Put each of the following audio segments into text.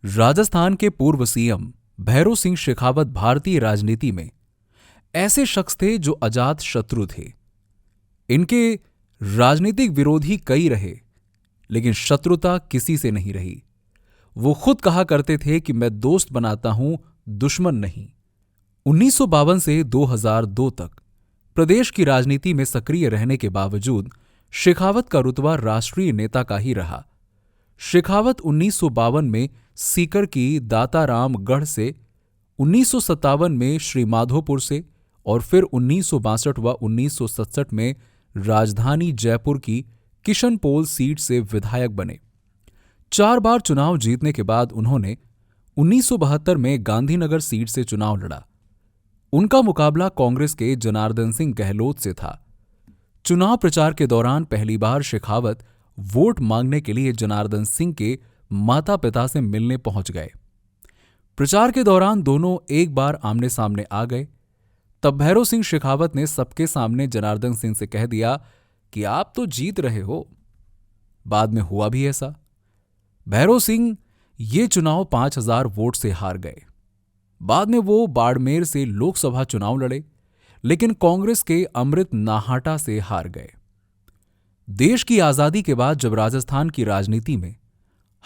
राजस्थान के पूर्व सीएम भैरों सिंह शेखावत भारतीय राजनीति में ऐसे शख्स थे जो अजात शत्रु थे। इनके राजनीतिक विरोधी कई रहे, लेकिन शत्रुता किसी से नहीं रही। वो खुद कहा करते थे कि मैं दोस्त बनाता हूं, दुश्मन नहीं। 1952 से 2002 तक प्रदेश की राजनीति में सक्रिय रहने के बावजूद शेखावत का रुतबा राष्ट्रीय नेता का ही रहा। शेखावत 1952 में सीकर की दाताराम गढ़ से, 1957 में श्री माधोपुर से और फिर 1962 व 1967 में राजधानी जयपुर की किशनपोल सीट से विधायक बने। 4 बार चुनाव जीतने के बाद उन्होंने 1972 में गांधीनगर सीट से चुनाव लड़ा। उनका मुकाबला कांग्रेस के जनार्दन सिंह गहलोत से था। चुनाव प्रचार के दौरान पहली बार शेखावत वोट मांगने के लिए जनार्दन सिंह के माता पिता से मिलने पहुंच गए। प्रचार के दौरान दोनों एक बार आमने सामने आ गए। तब भैरों सिंह शेखावत ने सबके सामने जनार्दन सिंह से कह दिया कि आप तो जीत रहे हो। बाद में हुआ भी ऐसा। भैरों सिंह ये चुनाव 5000 वोट से हार गए। बाद में वो बाड़मेर से लोकसभा चुनाव लड़े, लेकिन कांग्रेस के अमृत नाहाटा से हार गए। देश की आजादी के बाद जब राजस्थान की राजनीति में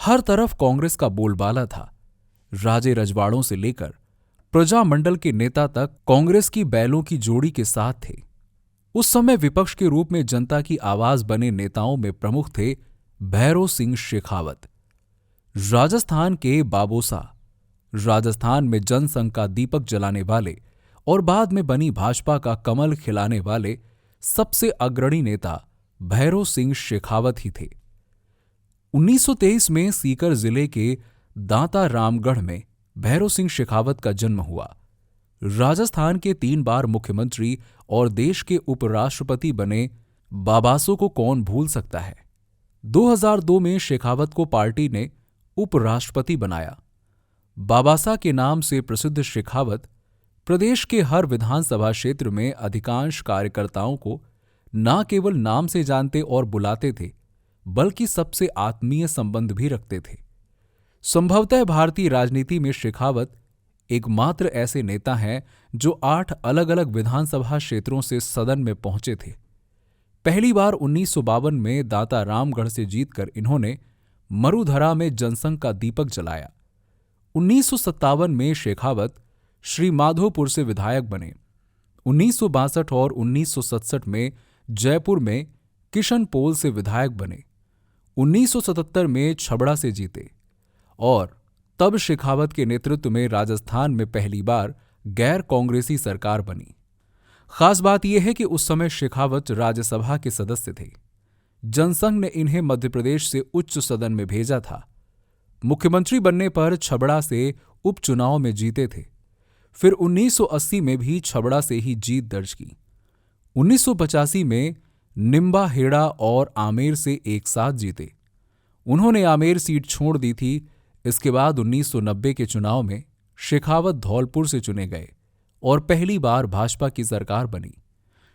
हर तरफ कांग्रेस का बोलबाला था, राजे रजवाड़ों से लेकर प्रजामंडल के नेता तक कांग्रेस की बैलों की जोड़ी के साथ थे। उस समय विपक्ष के रूप में जनता की आवाज बने नेताओं में प्रमुख थे भैरों सिंह शेखावत। राजस्थान के बाबोसा, राजस्थान में जनसंघ का दीपक जलाने वाले और बाद में बनी भाजपा का कमल खिलाने वाले सबसे अग्रणी नेता भैरों सिंह शेखावत ही थे। 1923 में सीकर जिले के दांता रामगढ़ में भैरों सिंह शेखावत का जन्म हुआ। राजस्थान के 3 बार मुख्यमंत्री और देश के उपराष्ट्रपति बने बाबासो को कौन भूल सकता है। 2002 में शेखावत को पार्टी ने उपराष्ट्रपति बनाया। बाबासा के नाम से प्रसिद्ध शेखावत प्रदेश के हर विधानसभा क्षेत्र में अधिकांश कार्यकर्ताओं को न केवल नाम से जानते और बुलाते थे, बल्कि सबसे आत्मीय संबंध भी रखते थे। संभवतः भारतीय राजनीति में शेखावत एकमात्र ऐसे नेता हैं जो 8 अलग अलग विधानसभा क्षेत्रों से सदन में पहुंचे थे। पहली बार 1952 में दांता रामगढ़ से जीतकर इन्होंने मरुधरा में जनसंघ का दीपक जलाया। 1957 में शेखावत श्री माधोपुर से विधायक बने। 1962 और 1967 में जयपुर में किशनपोल से विधायक बने। 1977 में छबड़ा से जीते और तब शेखावत के नेतृत्व में राजस्थान में पहली बार गैर कांग्रेसी सरकार बनी। खास बात यह है कि उस समय शेखावत राज्यसभा के सदस्य थे। जनसंघ ने इन्हें मध्य प्रदेश से उच्च सदन में भेजा था। मुख्यमंत्री बनने पर छबड़ा से उपचुनाव में जीते थे। फिर 1980 में भी छबड़ा से ही जीत दर्ज की। 1985 में निम्बा हेड़ा और आमेर से एक साथ जीते। उन्होंने आमेर सीट छोड़ दी थी। इसके बाद 1990 के चुनाव में शेखावत धौलपुर से चुने गए और पहली बार भाजपा की सरकार बनी।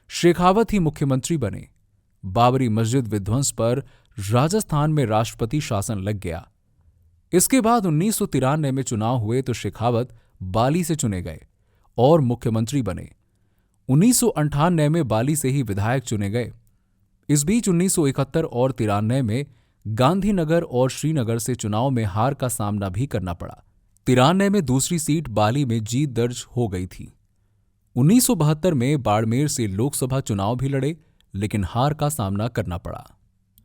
शेखावत ही मुख्यमंत्री बने। बाबरी मस्जिद विध्वंस पर राजस्थान में राष्ट्रपति शासन लग गया। इसके बाद 1993 में चुनाव हुए तो शेखावत बाली से चुने गए और मुख्यमंत्री बने। 1998 में बाली से ही विधायक चुने गए। इस बीच 1971 और 93 में गांधीनगर और श्रीनगर से चुनाव में हार का सामना भी करना पड़ा। 93 में दूसरी सीट बाली में जीत दर्ज हो गई थी। 1972 में बाड़मेर से लोकसभा चुनाव भी लड़े, लेकिन हार का सामना करना पड़ा।